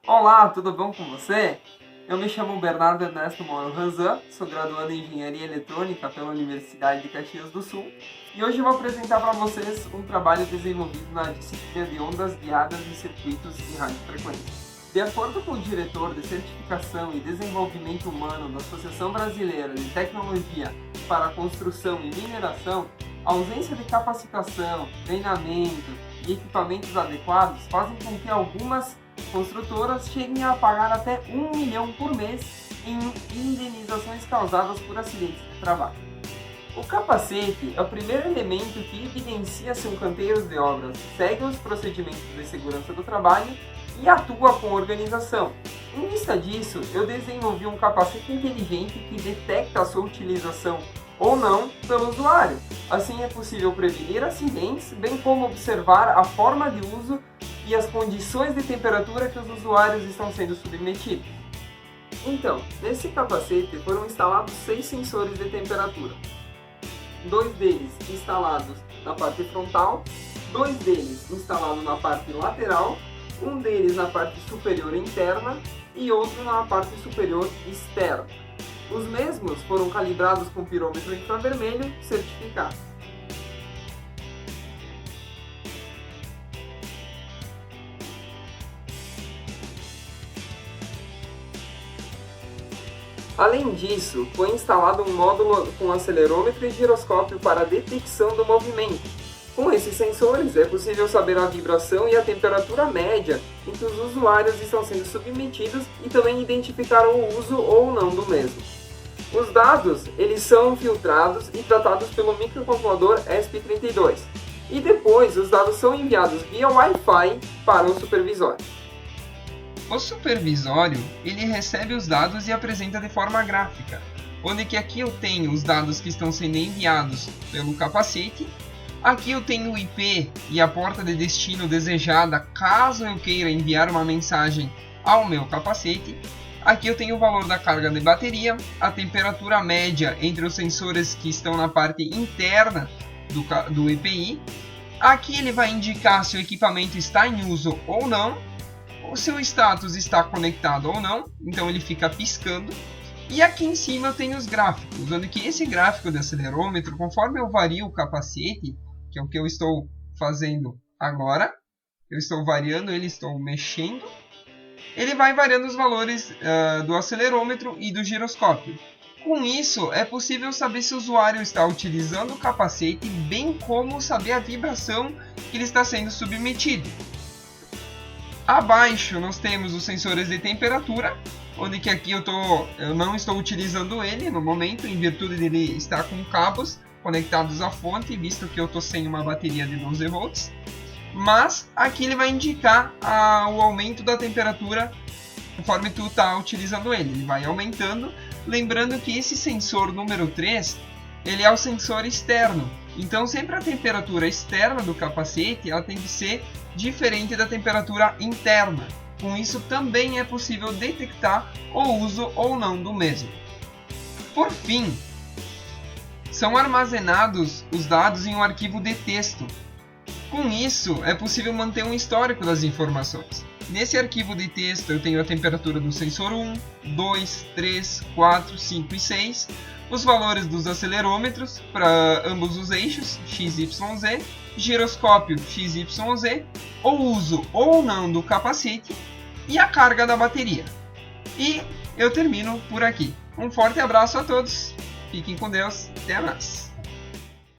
Olá, tudo bom com você? Eu me chamo Bernardo Ernesto Moro Ranzan, sou graduando em Engenharia Eletrônica pela Universidade de Caxias do Sul e hoje eu vou apresentar para vocês um trabalho desenvolvido na disciplina de ondas guiadas e circuitos de radiofrequência. De acordo com o diretor de Certificação e Desenvolvimento Humano da Associação Brasileira de Tecnologia para a Construção e Mineração, a ausência de capacitação, treinamento e equipamentos adequados fazem com que algumas construtoras cheguem a pagar até R$ 1 milhão por mês em indenizações causadas por acidentes de trabalho. O capacete é o primeiro elemento que evidencia se um canteiro de obras segue os procedimentos de segurança do trabalho e atua com organização. Em vista disso, eu desenvolvi um capacete inteligente que detecta a sua utilização ou não pelo usuário. Assim é possível prevenir acidentes, bem como observar a forma de uso e as condições de temperatura que os usuários estão sendo submetidos. Então, nesse capacete foram instalados 6 sensores de temperatura. 2 deles instalados na parte frontal, 2 deles instalados na parte lateral, um deles na parte superior interna e outro na parte superior externa. Os mesmos foram calibrados com pirômetro infravermelho certificado. Além disso, foi instalado um módulo com acelerômetro e giroscópio para a detecção do movimento. Com esses sensores, é possível saber a vibração e a temperatura média em que os usuários estão sendo submetidos e também identificar o uso ou não do mesmo. Os dados eles são filtrados e tratados pelo microcontrolador ESP32, e depois os dados são enviados via Wi-Fi para o supervisório. O supervisório, ele recebe os dados e apresenta de forma gráfica, onde que aqui eu tenho os dados que estão sendo enviados pelo capacete, aqui eu tenho o IP e a porta de destino desejada caso eu queira enviar uma mensagem ao meu capacete, aqui eu tenho o valor da carga de bateria, a temperatura média entre os sensores que estão na parte interna do EPI, aqui ele vai indicar se o equipamento está em uso ou não, o seu status está conectado ou não, então ele fica piscando. E aqui em cima eu tenho os gráficos, onde que esse gráfico de acelerômetro, conforme eu vario o capacete, que é o que eu estou fazendo agora, eu estou variando ele, estou mexendo, ele vai variando os valores do acelerômetro e do giroscópio. Com isso, é possível saber se o usuário está utilizando o capacete, bem como saber a vibração que ele está sendo submetido. Abaixo nós temos os sensores de temperatura, onde que aqui eu não estou utilizando ele no momento, em virtude dele estar com cabos conectados à fonte, visto que eu estou sem uma bateria de 12 volts. Mas aqui ele vai indicar o aumento da temperatura conforme tu está utilizando ele vai aumentando. Lembrando que esse sensor número 3, ele é o sensor externo, então sempre a temperatura externa do capacete ela tem que ser diferente da temperatura interna. Com isso também é possível detectar o uso ou não do mesmo. Por fim, são armazenados os dados em um arquivo de texto. Com isso é possível manter um histórico das informações. Nesse arquivo de texto eu tenho a temperatura do sensor 1, 2, 3, 4, 5 e 6, os valores dos acelerômetros para ambos os eixos, x, y, z, giroscópio x, y, z, o uso ou não do capacete e a carga da bateria. E eu termino por aqui. Um forte abraço a todos, fiquem com Deus, até mais!